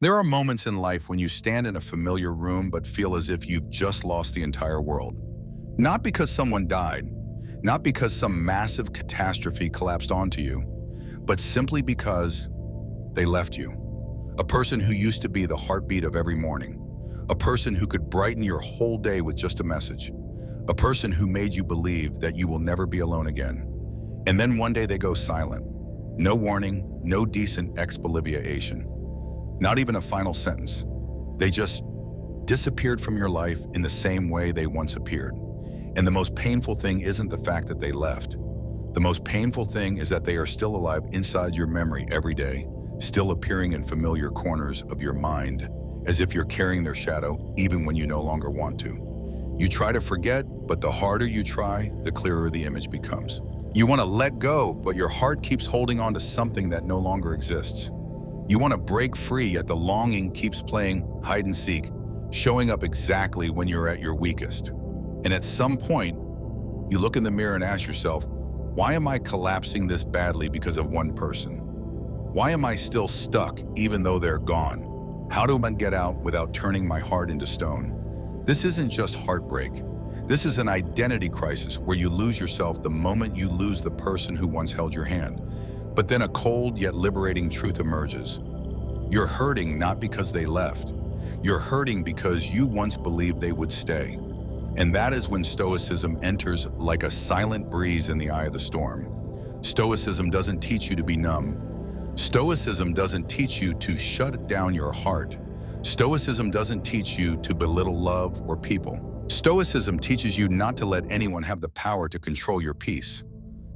There are moments in life when you stand in a familiar room but feel as if you've just lost the entire world. Not because someone died, not because some massive catastrophe collapsed onto you, but simply because they left you. A person who used to be the heartbeat of every morning. A person who could brighten your whole day with just a message. A person who made you believe that you will never be alone again. And then one day they go silent. No warning, no decent exfoliation. Not even a final sentence. They just disappeared from your life in the same way they once appeared. And the most painful thing isn't the fact that they left. The most painful thing is that they are still alive inside your memory every day, still appearing in familiar corners of your mind, as if you're carrying their shadow even when you no longer want to. You try to forget, but the harder you try, the clearer the image becomes. You want to let go, but your heart keeps holding on to something that no longer exists. You want to break free, yet the longing keeps playing hide and seek, showing up exactly when you're at your weakest. And at some point, you look in the mirror and ask yourself, why am I collapsing this badly because of one person? Why am I still stuck even though they're gone? How do I get out without turning my heart into stone? This isn't just heartbreak. This is an identity crisis where you lose yourself the moment you lose the person who once held your hand. But then a cold yet liberating truth emerges. You're hurting not because they left. You're hurting because you once believed they would stay. And that is when Stoicism enters like a silent breeze in the eye of the storm. Stoicism doesn't teach you to be numb. Stoicism doesn't teach you to shut down your heart. Stoicism doesn't teach you to belittle love or people. Stoicism teaches you not to let anyone have the power to control your peace.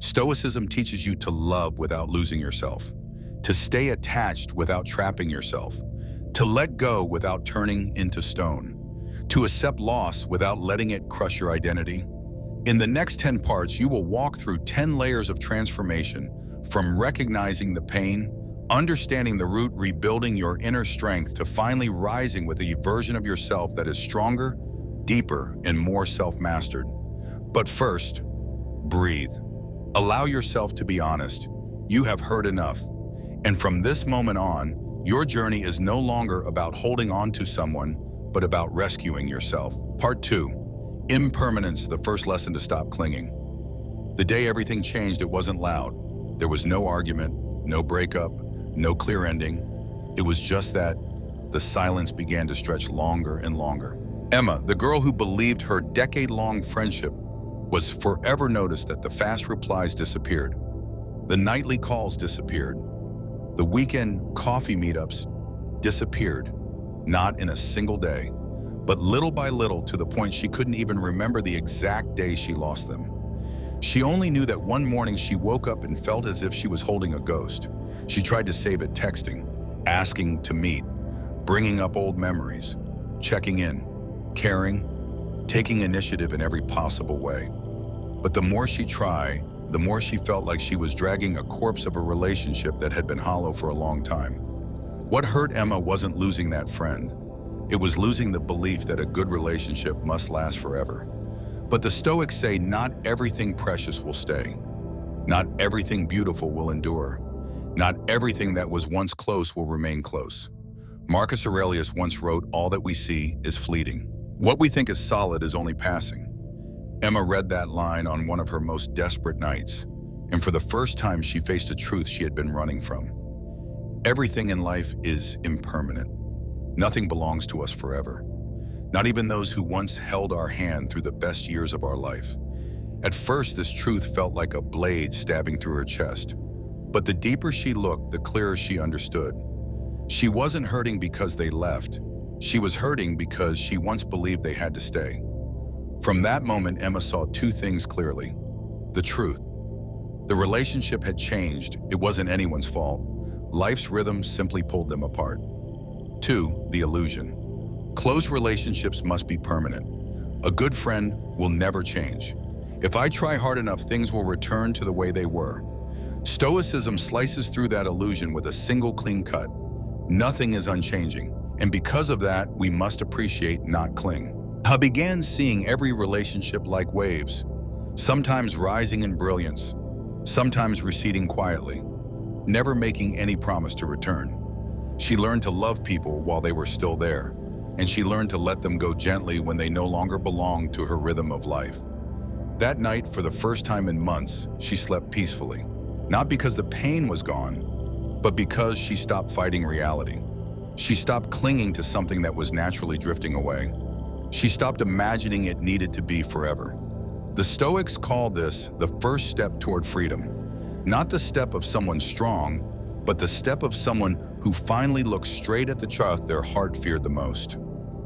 Stoicism teaches you to love without losing yourself, to stay attached without trapping yourself, to let go without turning into stone, to accept loss without letting it crush your identity. In the next 10 parts, you will walk through 10 layers of transformation, from recognizing the pain, understanding the root, rebuilding your inner strength, to finally rising with a version of yourself that is stronger, deeper, and more self-mastered. But first, breathe. Allow yourself to be honest. You have heard enough. And from this moment on, your journey is no longer about holding on to someone, but about rescuing yourself. Part 2. Impermanence, the first lesson to stop clinging. The day everything changed, it wasn't loud. There was no argument, no breakup, no clear ending. It was just that the silence began to stretch longer and longer. Emma, the girl who believed her decade-long friendship was forever, noticed that the fast replies disappeared. The nightly calls disappeared. The weekend coffee meetups disappeared. Not in a single day, but little by little, to the point she couldn't even remember the exact day she lost them. She only knew that one morning she woke up and felt as if she was holding a ghost. She tried to save it, texting, asking to meet, bringing up old memories, checking in, caring, taking initiative in every possible way. But the more she tried, the more she felt like she was dragging a corpse of a relationship that had been hollow for a long time. What hurt Emma wasn't losing that friend. It was losing the belief that a good relationship must last forever. But the Stoics say not everything precious will stay. Not everything beautiful will endure. Not everything that was once close will remain close. Marcus Aurelius once wrote, "All that we see is fleeting. What we think is solid is only passing." Emma read that line on one of her most desperate nights, and for the first time she faced a truth she had been running from. Everything in life is impermanent. Nothing belongs to us forever. Not even those who once held our hand through the best years of our life. At first, this truth felt like a blade stabbing through her chest. But the deeper she looked, the clearer she understood. She wasn't hurting because they left. She was hurting because she once believed they had to stay. From that moment, Emma saw two things clearly. The truth. The relationship had changed. It wasn't anyone's fault. Life's rhythm simply pulled them apart. 2. The illusion. Close relationships must be permanent. A good friend will never change. If I try hard enough, things will return to the way they were. Stoicism slices through that illusion with a single clean cut. Nothing is unchanging, and because of that, we must appreciate, not cling. I began seeing every relationship like waves, sometimes rising in brilliance, sometimes receding quietly, never making any promise to return. She learned to love people while they were still there, and she learned to let them go gently when they no longer belonged to her rhythm of life. That night, for the first time in months, she slept peacefully. Not because the pain was gone, but because she stopped fighting reality. She stopped clinging to something that was naturally drifting away. She stopped imagining it needed to be forever. The Stoics call this the first step toward freedom. Not the step of someone strong, but the step of someone who finally looks straight at the truth their heart feared the most.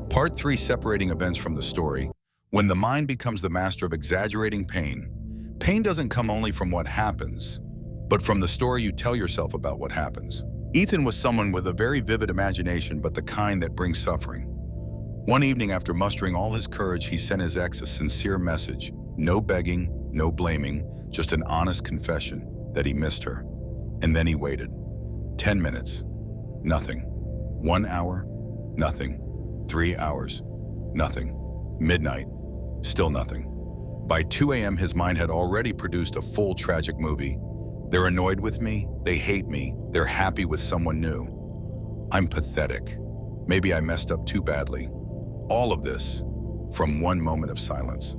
Part 3: Separating events from the story. When the mind becomes the master of exaggerating pain, pain doesn't come only from what happens, but from the story you tell yourself about what happens. Ethan was someone with a very vivid imagination, but the kind that brings suffering. One evening, after mustering all his courage, he sent his ex a sincere message. No begging, no blaming, just an honest confession that he missed her. And then he waited. 10 minutes. Nothing. 1 hour. Nothing. 3 hours. Nothing. Midnight. Still nothing. By 2 a.m., his mind had already produced a full tragic movie. They're annoyed with me. They hate me. They're happy with someone new. I'm pathetic. Maybe I messed up too badly. All of this from one moment of silence.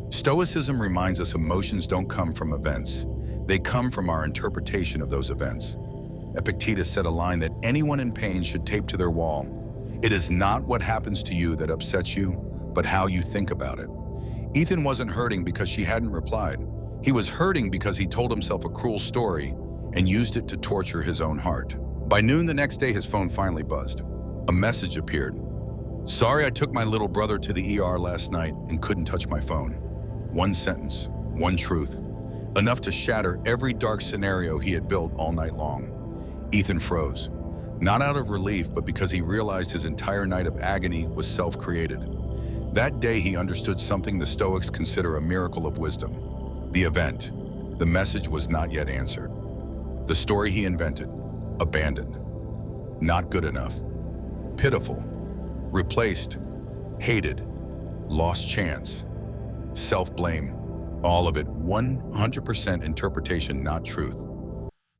Stoicism reminds us emotions don't come from events. They come from our interpretation of those events. Epictetus said a line that anyone in pain should tape to their wall. It is not what happens to you that upsets you, but how you think about it. Ethan wasn't hurting because she hadn't replied. He was hurting because he told himself a cruel story and used it to torture his own heart. By noon the next day, his phone finally buzzed. A message appeared. Sorry, I took my little brother to the ER last night and couldn't touch my phone. One sentence, one truth, enough to shatter every dark scenario he had built all night long. Ethan froze, not out of relief, but because he realized his entire night of agony was self-created. That day he understood something the Stoics consider a miracle of wisdom. The event, the message was not yet answered. The story he invented, abandoned, not good enough, pitiful, replaced, hated, lost chance, self-blame, all of it 100% interpretation, not truth.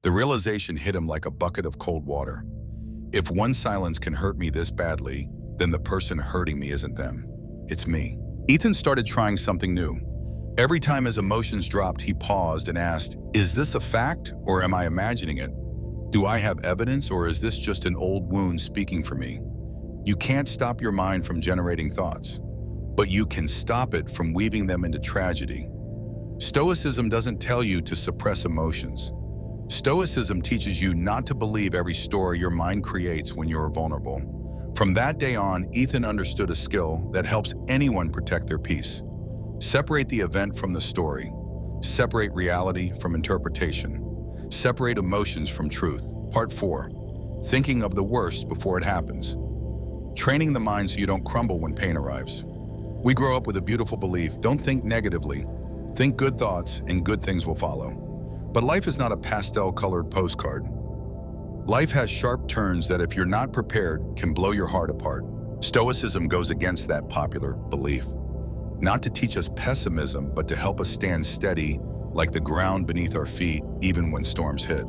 The realization hit him like a bucket of cold water. If one silence can hurt me this badly, then the person hurting me isn't them, it's me. Ethan started trying something new. Every time his emotions dropped, he paused and asked, is this a fact or am I imagining it? Do I have evidence or is this just an old wound speaking for me? You can't stop your mind from generating thoughts, but you can stop it from weaving them into tragedy. Stoicism doesn't tell you to suppress emotions. Stoicism teaches you not to believe every story your mind creates when you're vulnerable. From that day on, Ethan understood a skill that helps anyone protect their peace. Separate the event from the story. Separate reality from interpretation. Separate emotions from truth. Part 4. Thinking of the worst before it happens. Training the mind so you don't crumble when pain arrives. We grow up with a beautiful belief: don't think negatively. Think good thoughts and good things will follow. But life is not a pastel-colored postcard. Life has sharp turns that, if you're not prepared, can blow your heart apart. Stoicism goes against that popular belief. Not to teach us pessimism, but to help us stand steady like the ground beneath our feet, even when storms hit.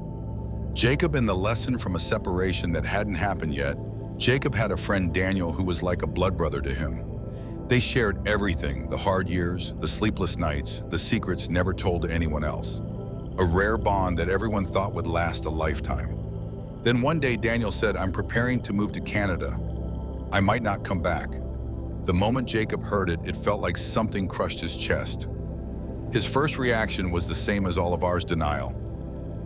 Jacob and the lesson from a separation that hadn't happened yet. Jacob had a friend, Daniel, who was like a blood brother to him. They shared everything: the hard years, the sleepless nights, the secrets never told to anyone else. A rare bond that everyone thought would last a lifetime. Then one day Daniel said, I'm preparing to move to Canada. I might not come back. The moment Jacob heard it, it felt like something crushed his chest. His first reaction was the same as all of ours: denial.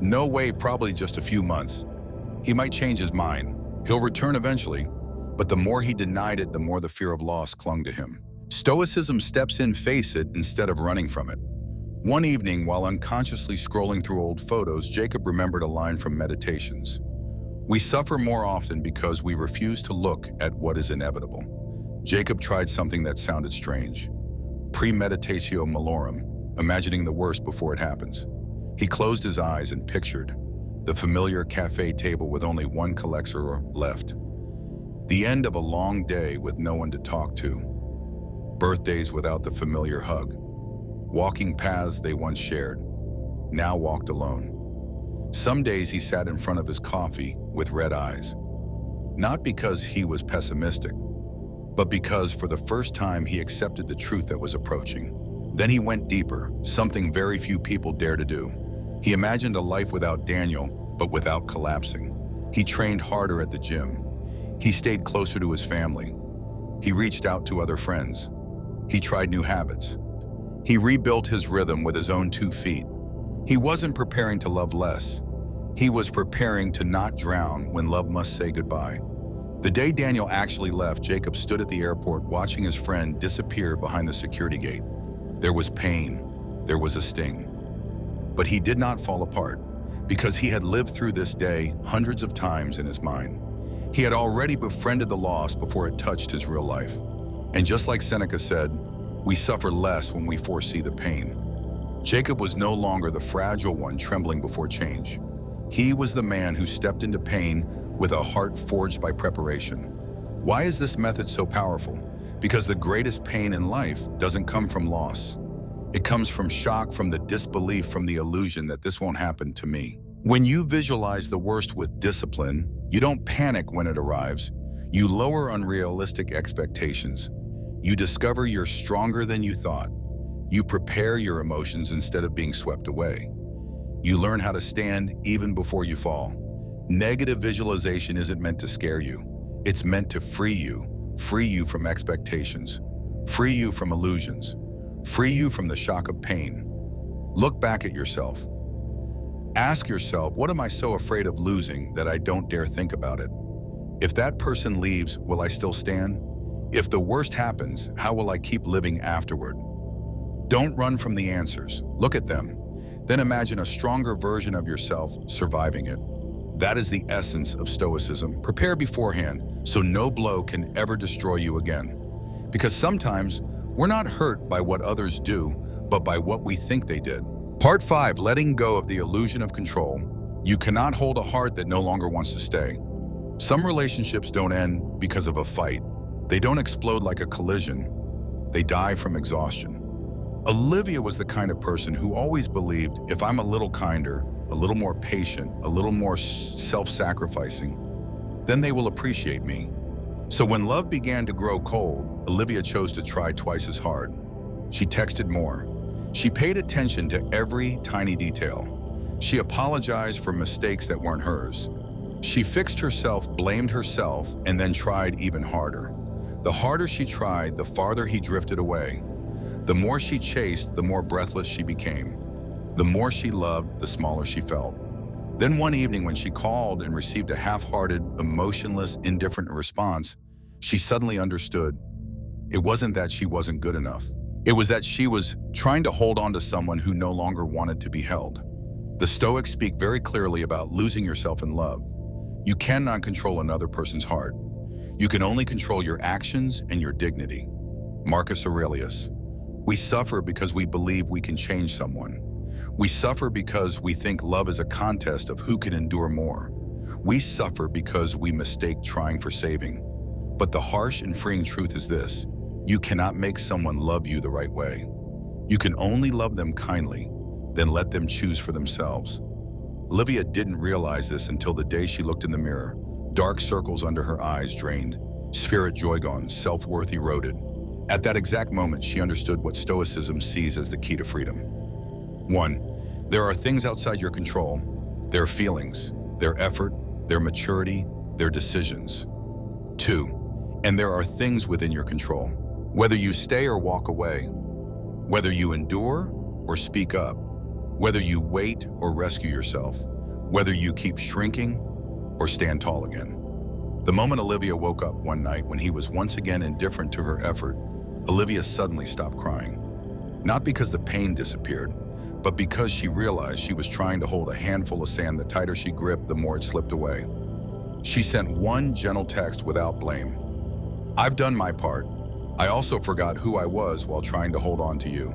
No way, probably just a few months. He might change his mind. He'll return eventually. But the more he denied it, the more the fear of loss clung to him. Stoicism steps in, face it, instead of running from it. One evening, while unconsciously scrolling through old photos, Jacob remembered a line from Meditations. We suffer more often because we refuse to look at what is inevitable. Jacob tried something that sounded strange. Premeditatio malorum, imagining the worst before it happens. He closed his eyes and pictured the familiar cafe table with only one collector left. The end of a long day with no one to talk to. Birthdays without the familiar hug. Walking paths they once shared, now walked alone. Some days he sat in front of his coffee with red eyes. not because he was pessimistic, but because for the first time he accepted the truth that was approaching. Then he went deeper, something very few people dare to do. He imagined a life without Daniel, but without collapsing. He trained harder at the gym. He stayed closer to his family. He reached out to other friends. He tried new habits. He rebuilt his rhythm with his own 2 feet. He wasn't preparing to love less. He was preparing to not drown when love must say goodbye. The day Daniel actually left, Jacob stood at the airport watching his friend disappear behind the security gate. There was pain. There was a sting. But he did not fall apart, because he had lived through this day hundreds of times in his mind. He had already befriended the loss before it touched his real life. And just like Seneca said, we suffer less when we foresee the pain. Jacob was no longer the fragile one trembling before change. He was the man who stepped into pain with a heart forged by preparation. Why is this method so powerful? Because the greatest pain in life doesn't come from loss. It comes from shock, from the disbelief, from the illusion that this won't happen to me. When you visualize the worst with discipline, you don't panic when it arrives. You lower unrealistic expectations. You discover you're stronger than you thought. You prepare your emotions instead of being swept away. You learn how to stand even before you fall. Negative visualization isn't meant to scare you. It's meant to free you from expectations, free you from illusions, free you from the shock of pain. Look back at yourself. Ask yourself, what am I so afraid of losing that I don't dare think about it? If that person leaves, will I still stand? If the worst happens, how will I keep living afterward? Don't run from the answers. Look at them. Then imagine a stronger version of yourself surviving it. That is the essence of Stoicism. Prepare beforehand so no blow can ever destroy you again. Because sometimes we're not hurt by what others do, but by what we think they did. Part 5, letting go of the illusion of control. You cannot hold a heart that no longer wants to stay. Some relationships don't end because of a fight. They don't explode like a collision. They die from exhaustion. Olivia was the kind of person who always believed, if I'm a little kinder, a little more patient, a little more self-sacrificing, then they will appreciate me. So when love began to grow cold, Olivia chose to try twice as hard. She texted more. She paid attention to every tiny detail. She apologized for mistakes that weren't hers. She fixed herself, blamed herself, and then tried even harder. The harder she tried, the farther he drifted away. The more she chased, the more breathless she became. The more she loved, the smaller she felt. Then one evening when she called and received a half-hearted, emotionless, indifferent response, she suddenly understood. It wasn't that she wasn't good enough. It was that she was trying to hold on to someone who no longer wanted to be held. The Stoics speak very clearly about losing yourself in love. You cannot control another person's heart. You can only control your actions and your dignity. Marcus Aurelius. We suffer because we believe we can change someone. We suffer because we think love is a contest of who can endure more. We suffer because we mistake trying for saving. But the harsh and freeing truth is this: you cannot make someone love you the right way. You can only love them kindly, then let them choose for themselves. Olivia didn't realize this until the day she looked in the mirror. Dark circles under her eyes drained, spirit joy gone, self-worth eroded. At that exact moment, she understood what Stoicism sees as the key to freedom. 1. There are things outside your control. Their feelings, their effort, their maturity, their decisions. 2. And there are things within your control. Whether you stay or walk away, whether you endure or speak up, whether you wait or rescue yourself, whether you keep shrinking or stand tall again. The moment Olivia woke up one night when he was once again indifferent to her effort, Olivia suddenly stopped crying. Not because the pain disappeared, but because she realized she was trying to hold a handful of sand. The tighter she gripped, the more it slipped away. She sent one gentle text without blame. I've done my part. I also forgot who I was while trying to hold on to you.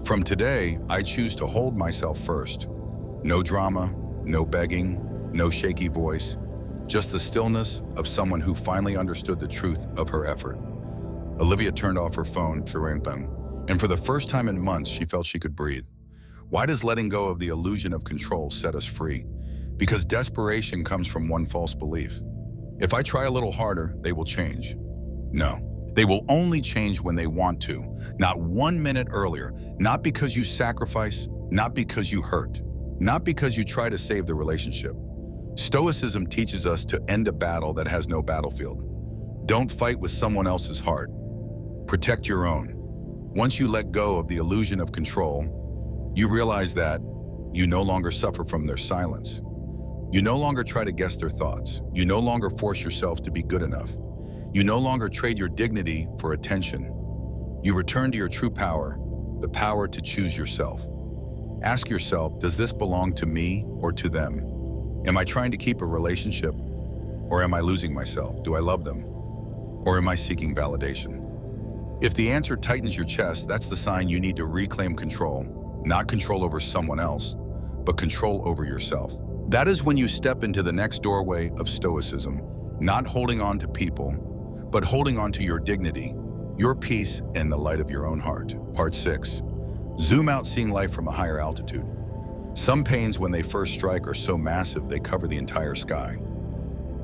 From today, I choose to hold myself first. No drama, no begging, no shaky voice, just the stillness of someone who finally understood the truth of her effort. Olivia turned off her phone to ringtone, and for the first time in months, she felt she could breathe. Why does letting go of the illusion of control set us free? Because desperation comes from one false belief. If I try a little harder, they will change. No. They will only change when they want to, not 1 minute earlier, not because you sacrifice, not because you hurt, not because you try to save the relationship. Stoicism teaches us to end a battle that has no battlefield. Don't fight with someone else's heart. Protect your own. Once you let go of the illusion of control, you realize that you no longer suffer from their silence. You no longer try to guess their thoughts. You no longer force yourself to be good enough. You no longer trade your dignity for attention. You return to your true power, the power to choose yourself. Ask yourself, does this belong to me or to them? Am I trying to keep a relationship, or am I losing myself? Do I love them, or am I seeking validation? If the answer tightens your chest, that's the sign you need to reclaim control, not control over someone else, but control over yourself. That is when you step into the next doorway of Stoicism, not holding on to people, but holding on to your dignity, your peace, and the light of your own heart. Part 6. Zoom out, seeing life from a higher altitude. Some pains, when they first strike, are so massive they cover the entire sky.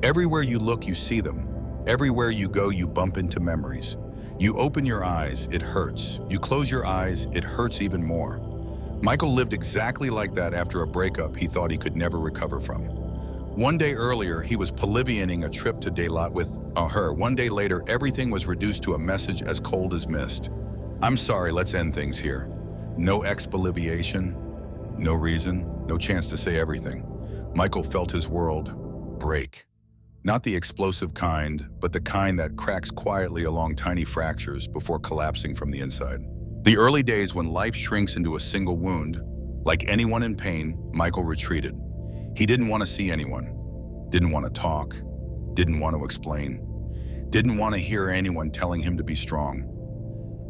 Everywhere you look, you see them. Everywhere you go, you bump into memories. You open your eyes, it hurts. You close your eyes, it hurts even more. Michael lived exactly like that after a breakup he thought he could never recover from. One day earlier, he was Bolivianing a trip to Detach with her. One day later, everything was reduced to a message as cold as mist. I'm sorry, let's end things here. No ex-Boliviation, no reason, no chance to say everything. Michael felt his world break. Not the explosive kind, but the kind that cracks quietly along tiny fractures before collapsing from the inside. The early days when life shrinks into a single wound, like anyone in pain, Michael retreated. He didn't want to see anyone, didn't want to talk, didn't want to explain, didn't want to hear anyone telling him to be strong.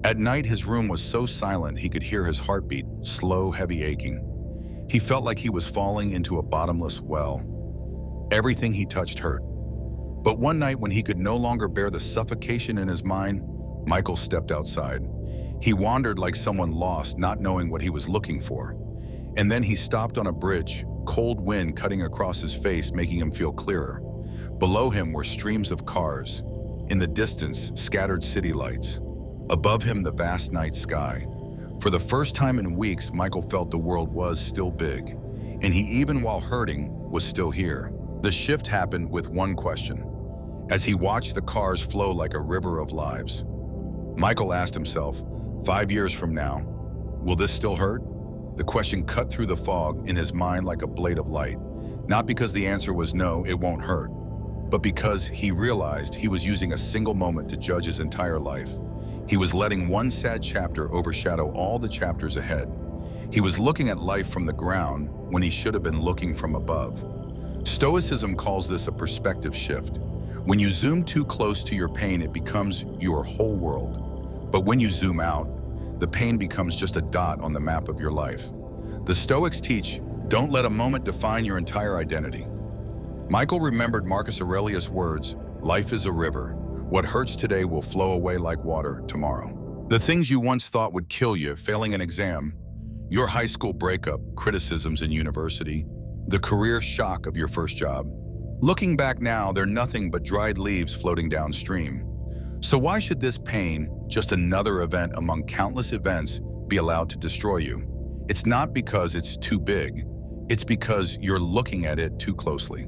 At night, his room was so silent he could hear his heartbeat, slow, heavy aching. He felt like he was falling into a bottomless well. Everything he touched hurt. But one night, when he could no longer bear the suffocation in his mind, Michael stepped outside. He wandered like someone lost, not knowing what he was looking for. And then he stopped on a bridge, cold wind cutting across his face, making him feel clearer. Below him were streams of cars. In the distance, scattered city lights. Above him, the vast night sky. For the first time in weeks, Michael felt the world was still big. And he, even while hurting, was still here. The shift happened with one question. As he watched the cars flow like a river of lives, Michael asked himself, 5 years from now, will this still hurt? The question cut through the fog in his mind like a blade of light, not because the answer was no, it won't hurt, but because he realized he was using a single moment to judge his entire life. He was letting one sad chapter overshadow all the chapters ahead. He was looking at life from the ground when he should have been looking from above. Stoicism calls this a perspective shift. When you zoom too close to your pain, it becomes your whole world. But when you zoom out, the pain becomes just a dot on the map of your life. The Stoics teach, don't let a moment define your entire identity. Michael remembered Marcus Aurelius' words, life is a river. What hurts today will flow away like water tomorrow. The things you once thought would kill you, failing an exam, your high school breakup, criticisms in university, the career shock of your first job. Looking back now, they're nothing but dried leaves floating downstream. So why should this pain, just another event among countless events, be allowed to destroy you? It's not because it's too big. It's because you're looking at it too closely.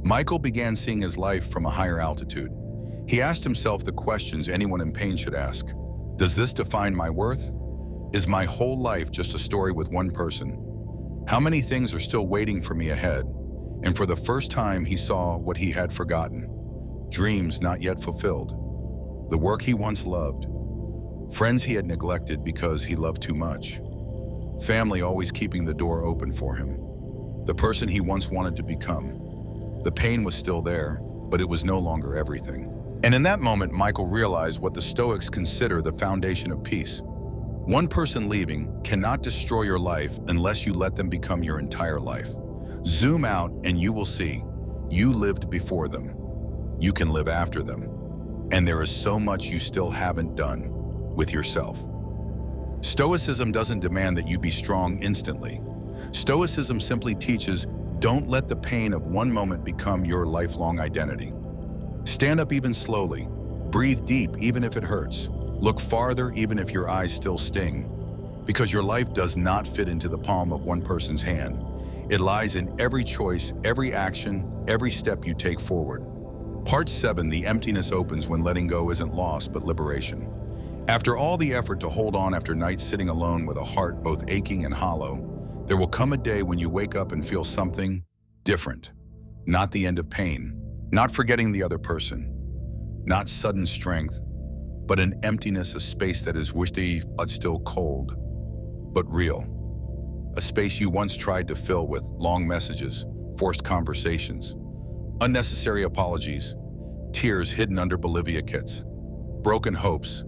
Michael began seeing his life from a higher altitude. He asked himself the questions anyone in pain should ask. Does this define my worth? Is my whole life just a story with one person? How many things are still waiting for me ahead? And for the first time, he saw what he had forgotten. Dreams not yet fulfilled. The work he once loved. Friends he had neglected because he loved too much. Family always keeping the door open for him. The person he once wanted to become. The pain was still there, but it was no longer everything. And in that moment, Michael realized what the Stoics consider the foundation of peace. One person leaving cannot destroy your life unless you let them become your entire life. Zoom out and you will see, you lived before them. You can live after them. And there is so much you still haven't done with yourself. Stoicism doesn't demand that you be strong instantly. Stoicism simply teaches, don't let the pain of one moment become your lifelong identity. Stand up even slowly. Breathe deep even if it hurts. Look farther even if your eyes still sting. Because your life does not fit into the palm of one person's hand. It lies in every choice, every action, every step you take forward. Part 7, the emptiness opens when letting go isn't loss but liberation. After all the effort to hold on after nights sitting alone with a heart both aching and hollow, there will come a day when you wake up and feel something different. Not the end of pain, not forgetting the other person, not sudden strength, but an emptiness, a space that is wishy but still cold, but real. A space you once tried to fill with long messages, forced conversations, unnecessary apologies, tears hidden under Bolivia kits, broken hopes,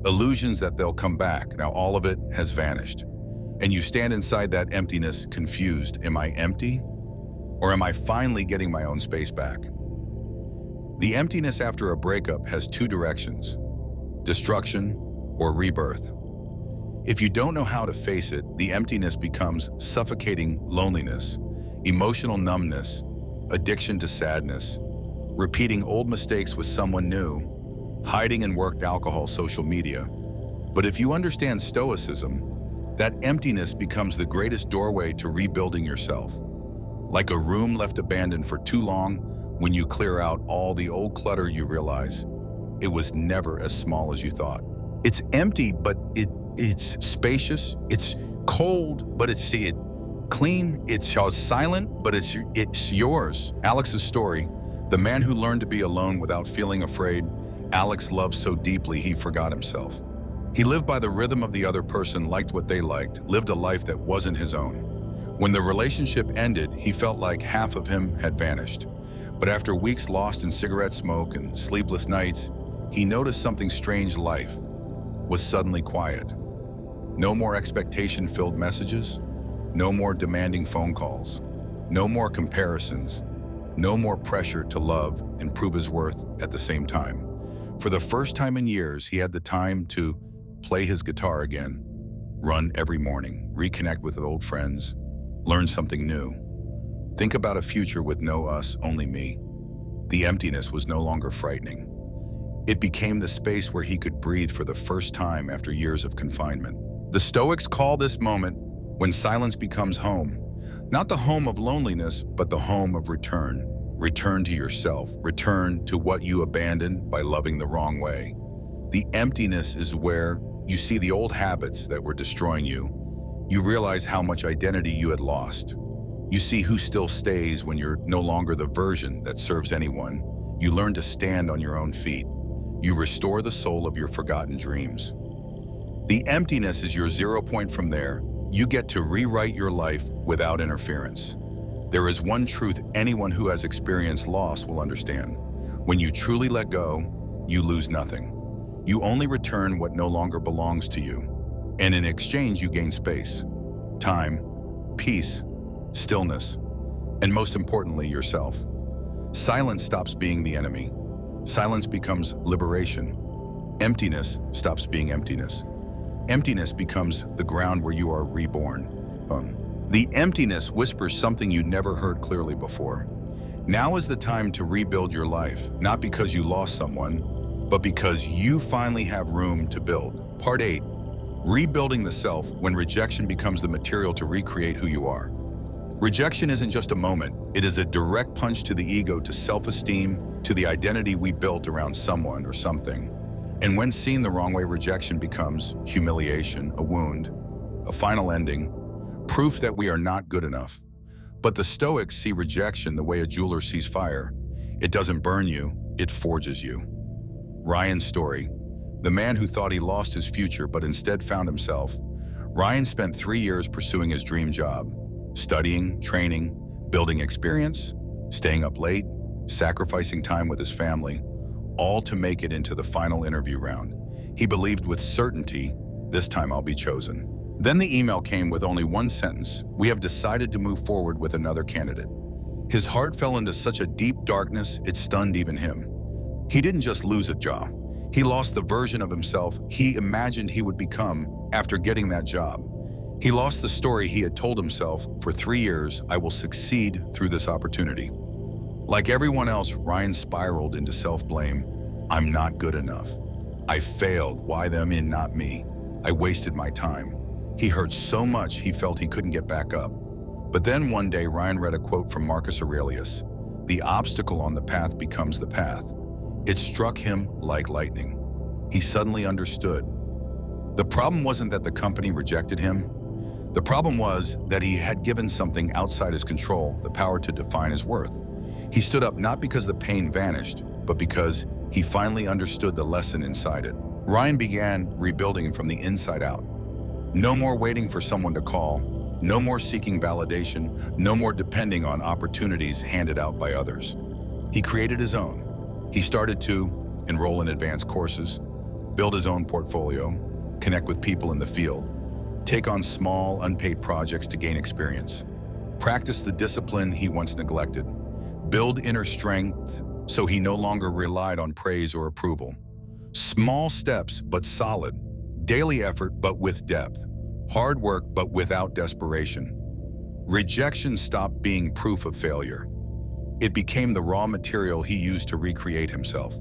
illusions that they'll come back. Now all of it has vanished. And you stand inside that emptiness, confused. Am I empty? Or am I finally getting my own space back? The emptiness after a breakup has two directions: destruction or rebirth. If you don't know how to face it, the emptiness becomes suffocating loneliness, emotional numbness, addiction to sadness, repeating old mistakes with someone new, hiding in worked alcohol, social media. But if you understand Stoicism, that emptiness becomes the greatest doorway to rebuilding yourself. Like a room left abandoned for too long, when you clear out all the old clutter, you realize it was never as small as you thought. It's empty, but it's spacious. It's cold, but it's clean. It's silent, but it's yours. Alex's story, the man who learned to be alone without feeling afraid. Alex loved so deeply he forgot himself. He lived by the rhythm of the other person, liked what they liked, lived a life that wasn't his own. When the relationship ended, he felt like half of him had vanished. But after weeks lost in cigarette smoke and sleepless nights, he noticed something strange. Life was suddenly quiet. No more expectation-filled messages, no more demanding phone calls, no more comparisons, no more pressure to love and prove his worth at the same time. For the first time in years, he had the time to play his guitar again, run every morning, reconnect with old friends, learn something new. Think about a future with no us, only me. The emptiness was no longer frightening. It became the space where he could breathe for the first time after years of confinement. The Stoics call this moment when silence becomes home. Not the home of loneliness, but the home of return. Return to yourself. Return to what you abandoned by loving the wrong way. The emptiness is where you see the old habits that were destroying you. You realize how much identity you had lost. You see who still stays when you're no longer the version that serves anyone. You learn to stand on your own feet. You restore the soul of your forgotten dreams. The emptiness is your 0 point. From there, you get to rewrite your life without interference. There is one truth anyone who has experienced loss will understand. When you truly let go, you lose nothing. You only return what no longer belongs to you. And in exchange, you gain space, time, peace, stillness, and most importantly, yourself. Silence stops being the enemy. Silence becomes liberation. Emptiness stops being emptiness. Emptiness becomes the ground where you are reborn. The emptiness whispers something you never heard clearly before. Now is the time to rebuild your life, not because you lost someone, but because you finally have room to build. Part 8, rebuilding the self when rejection becomes the material to recreate who you are. Rejection isn't just a moment, it is a direct punch to the ego, to self-esteem, to the identity we built around someone or something. And when seen the wrong way, rejection becomes humiliation, a wound, a final ending, proof that we are not good enough. But the Stoics see rejection the way a jeweler sees fire. It doesn't burn you, it forges you. Ryan's story, the man who thought he lost his future but instead found himself. Ryan spent 3 years pursuing his dream job, studying, training, building experience, staying up late, sacrificing time with his family, all to make it into the final interview round. He believed with certainty, this time I'll be chosen. Then the email came with only one sentence: we have decided to move forward with another candidate. His heart fell into such a deep darkness, it stunned even him. He didn't just lose a job. He lost the version of himself he imagined he would become after getting that job. He lost the story he had told himself for 3 years: I will succeed through this opportunity. Like everyone else, Ryan spiraled into self-blame. I'm not good enough. I failed. Why them and not me? I wasted my time. He hurt so much he felt he couldn't get back up. But then one day, Ryan read a quote from Marcus Aurelius. The obstacle on the path becomes the path. It struck him like lightning. He suddenly understood. The problem wasn't that the company rejected him. The problem was that he had given something outside his control the power to define his worth. He stood up not because the pain vanished, but because he finally understood the lesson inside it. Ryan began rebuilding from the inside out. No more waiting for someone to call, no more seeking validation, no more depending on opportunities handed out by others. He created his own. He started to enroll in advanced courses, build his own portfolio, connect with people in the field, take on small, unpaid projects to gain experience, practice the discipline he once neglected, build inner strength so he no longer relied on praise or approval. Small steps, but solid. Daily effort, but with depth. Hard work, but without desperation. Rejection stopped being proof of failure. It became the raw material he used to recreate himself.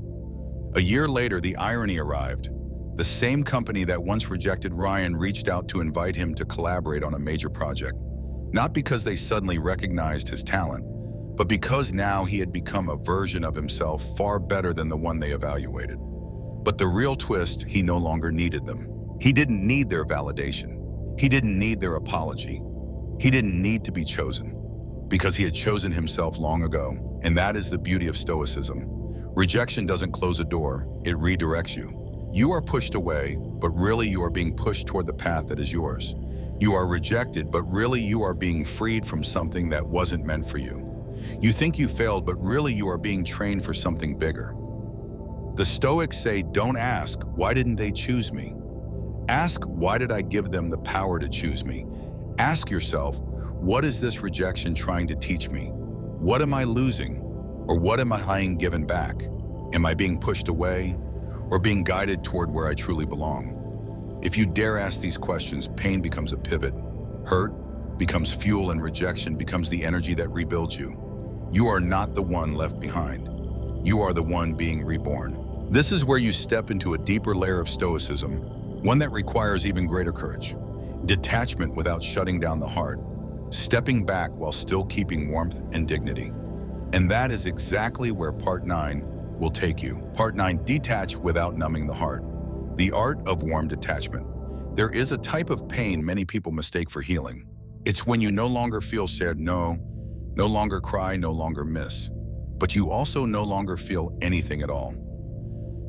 A year later, the irony arrived. The same company that once rejected Ryan reached out to invite him to collaborate on a major project. Not because they suddenly recognized his talent, but because now he had become a version of himself far better than the one they evaluated. But the real twist, he no longer needed them. He didn't need their validation. He didn't need their apology. He didn't need to be chosen, because he had chosen himself long ago. And that is the beauty of Stoicism. Rejection doesn't close a door, it redirects you. You are pushed away, but really you are being pushed toward the path that is yours. You are rejected, but really you are being freed from something that wasn't meant for you. You think you failed, but really you are being trained for something bigger. The Stoics say, don't ask, why didn't they choose me? Ask, why did I give them the power to choose me? Ask yourself, what is this rejection trying to teach me? What am I losing? Or what am I being given back? Am I being pushed away or being guided toward where I truly belong? If you dare ask these questions, pain becomes a pivot. Hurt becomes fuel, and rejection becomes the energy that rebuilds you. You are not the one left behind. You are the one being reborn. This is where you step into a deeper layer of Stoicism, one that requires even greater courage. Detachment without shutting down the heart. Stepping back while still keeping warmth and dignity. And that is exactly where Part 9 will take you. Part 9, detach without numbing the heart. The art of warm detachment. There is a type of pain many people mistake for healing. It's when you no longer feel sad, no longer cry, no longer miss. But you also no longer feel anything at all.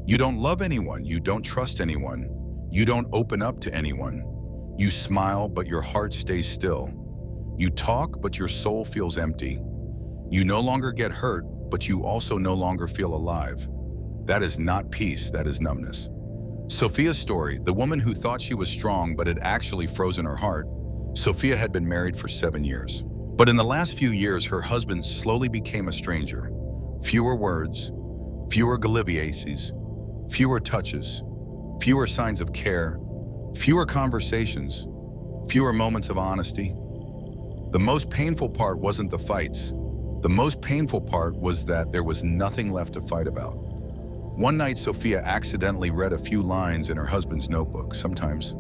You don't love anyone, you don't trust anyone, you don't open up to anyone. You smile, but your heart stays still. You talk, but your soul feels empty. You no longer get hurt, but you also no longer feel alive. That is not peace, that is numbness. Sophia's story, the woman who thought she was strong but had actually frozen her heart. Sophia had been married for 7 years. But in the last few years, her husband slowly became a stranger. Fewer words, fewer galliviases, fewer touches, fewer signs of care, fewer conversations, fewer moments of honesty. The most painful part wasn't the fights. The most painful part was that there was nothing left to fight about. One night, Sophia accidentally read a few lines in her husband's notebook. Sometimes,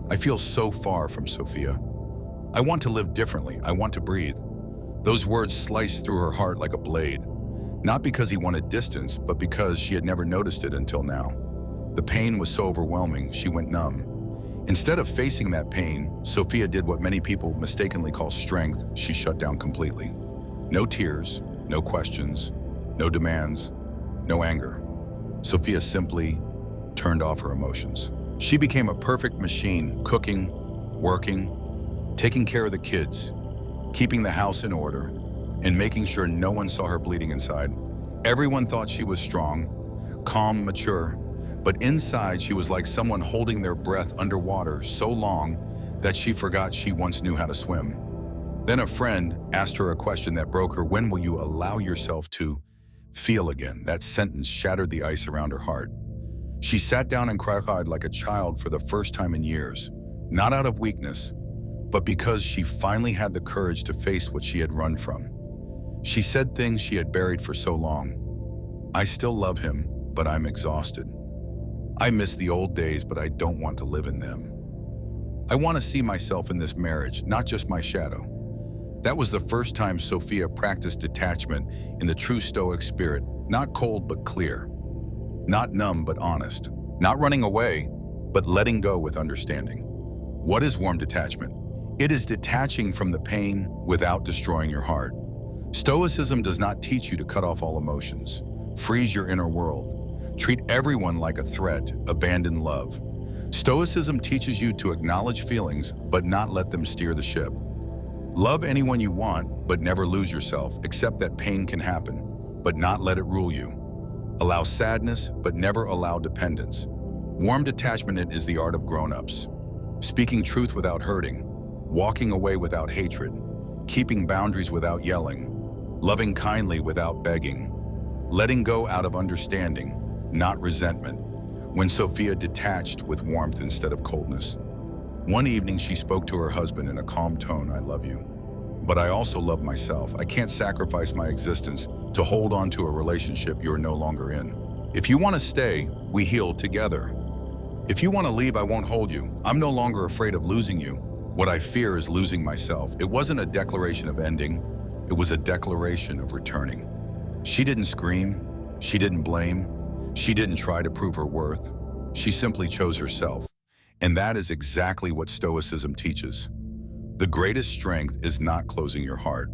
I feel so far from Sophia. I want to live differently. I want to breathe. Those words sliced through her heart like a blade. Not because he wanted distance, but because she had never noticed it until now. The pain was so overwhelming, she went numb. Instead of facing that pain, Sophia did what many people mistakenly call strength. She shut down completely. No tears, no questions, no demands, no anger. Sophia simply turned off her emotions. She became a perfect machine, cooking, working, taking care of the kids, keeping the house in order, and making sure no one saw her bleeding inside. Everyone thought she was strong, calm, mature, but inside she was like someone holding their breath underwater so long that she forgot she once knew how to swim. Then a friend asked her a question that broke her. When will you allow yourself to feel again? That sentence shattered the ice around her heart. She sat down and cried like a child for the first time in years, not out of weakness, but because she finally had the courage to face what she had run from. She said things she had buried for so long. I still love him, but I'm exhausted. I miss the old days, but I don't want to live in them. I want to see myself in this marriage, not just my shadow. That was the first time Sophia practiced detachment in the true Stoic spirit, not cold but clear, not numb but honest, not running away, but letting go with understanding. What is warm detachment? It is detaching from the pain without destroying your heart. Stoicism does not teach you to cut off all emotions, freeze your inner world, treat everyone like a threat, abandon love. Stoicism teaches you to acknowledge feelings, but not let them steer the ship. Love anyone you want, but never lose yourself. Accept that pain can happen, but not let it rule you. Allow sadness, but never allow dependence. Warm detachment is the art of grown-ups. Speaking truth without hurting, walking away without hatred, keeping boundaries without yelling, loving kindly without begging, letting go out of understanding, not resentment. When Sophia detached with warmth instead of coldness. One evening she spoke to her husband in a calm tone, I love you, but I also love myself. I can't sacrifice my existence to hold on to a relationship you're no longer in. If you want to stay, we heal together. If you want to leave, I won't hold you. I'm no longer afraid of losing you. What I fear is losing myself. It wasn't a declaration of ending, it was a declaration of returning. She didn't scream, she didn't blame, she didn't try to prove her worth. She simply chose herself. And that is exactly what Stoicism teaches. The greatest strength is not closing your heart.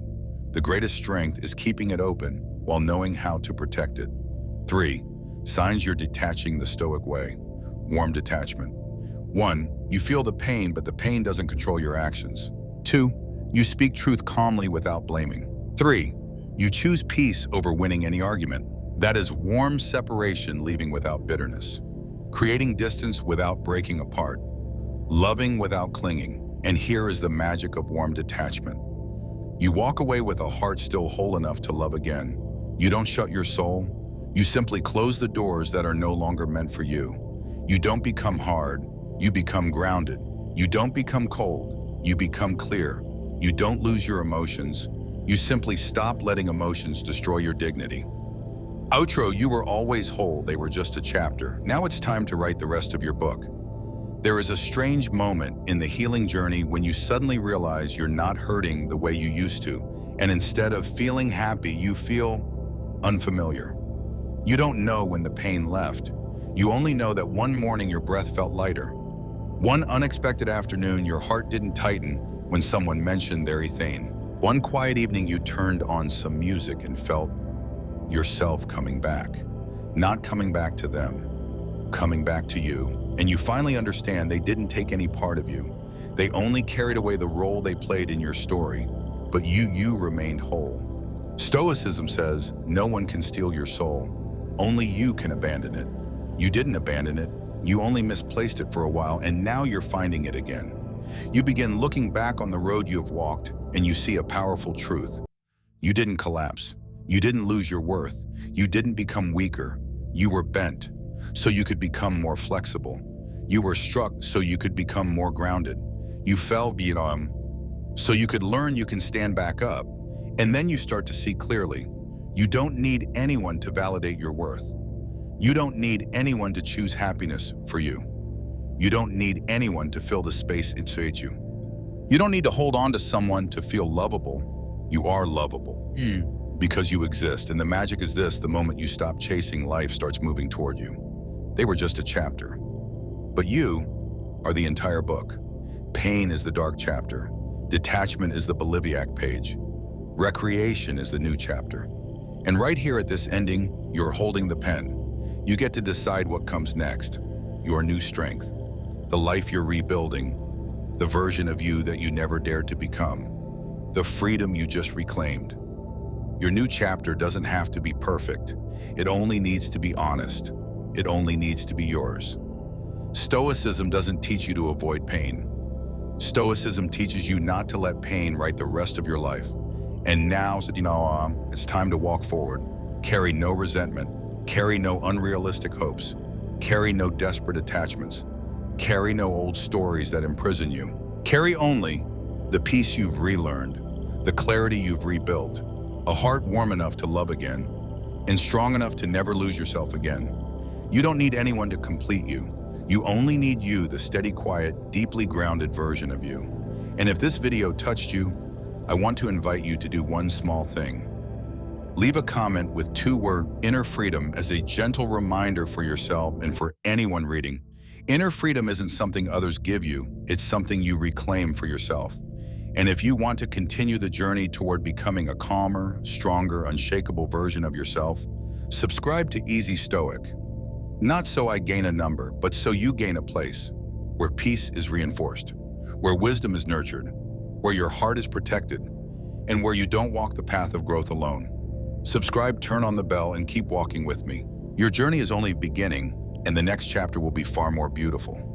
The greatest strength is keeping it open while knowing how to protect it. 3. Signs you're detaching the Stoic way. Warm detachment. 1. You feel the pain, but the pain doesn't control your actions. 2. You speak truth calmly without blaming. 3. You choose peace over winning any argument. That is warm separation, leaving without bitterness. Creating distance without breaking apart. Loving without clinging. And here is the magic of warm detachment. You walk away with a heart still whole enough to love again. You don't shut your soul. You simply close the doors that are no longer meant for you. You don't become hard. You become grounded. You don't become cold. You become clear. You don't lose your emotions. You simply stop letting emotions destroy your dignity. Outro, you were always whole, they were just a chapter. Now it's time to write the rest of your book. There is a strange moment in the healing journey when you suddenly realize you're not hurting the way you used to, and instead of feeling happy, you feel unfamiliar. You don't know when the pain left. You only know that one morning your breath felt lighter. One unexpected afternoon, your heart didn't tighten when someone mentioned their ethane. One quiet evening, you turned on some music and felt yourself coming back. Not coming back to them, coming back to you. And you finally understand they didn't take any part of you. They only carried away the role they played in your story, but you remained whole. Stoicism says no one can steal your soul. Only you can abandon it. You didn't abandon it. You only misplaced it for a while, and now you're finding it again. You begin looking back on the road you have walked, and you see a powerful truth. You didn't collapse. You didn't lose your worth. You didn't become weaker. You were bent, so you could become more flexible. You were struck, so you could become more grounded. You fell, so you could learn you can stand back up. And then you start to see clearly. You don't need anyone to validate your worth. You don't need anyone to choose happiness for you. You don't need anyone to fill the space inside you. You don't need to hold on to someone to feel lovable. You are lovable. Because you exist, and the magic is this: the moment you stop chasing, life starts moving toward you. They were just a chapter, but you are the entire book. Pain is the dark chapter. Detachment is the Boliviac page. Recreation is the new chapter. And right here at this ending, you're holding the pen. You get to decide what comes next. Your new strength, the life you're rebuilding, the version of you that you never dared to become, the freedom you just reclaimed. Your new chapter doesn't have to be perfect. It only needs to be honest. It only needs to be yours. Stoicism doesn't teach you to avoid pain. Stoicism teaches you not to let pain write the rest of your life. And now, it's time to walk forward. Carry no resentment. Carry no unrealistic hopes. Carry no desperate attachments. Carry no old stories that imprison you. Carry only the peace you've relearned, the clarity you've rebuilt, a heart warm enough to love again, and strong enough to never lose yourself again. You don't need anyone to complete you. You only need you, the steady, quiet, deeply grounded version of you. And if this video touched you, I want to invite you to do one small thing. Leave a comment with 2 words, inner freedom, as a gentle reminder for yourself and for anyone reading. Inner freedom isn't something others give you, it's something you reclaim for yourself. And if you want to continue the journey toward becoming a calmer, stronger, unshakable version of yourself, subscribe to Easy Stoic. Not so I gain a number, but so you gain a place where peace is reinforced, where wisdom is nurtured, where your heart is protected, and where you don't walk the path of growth alone. Subscribe, turn on the bell, and keep walking with me. Your journey is only beginning, and the next chapter will be far more beautiful.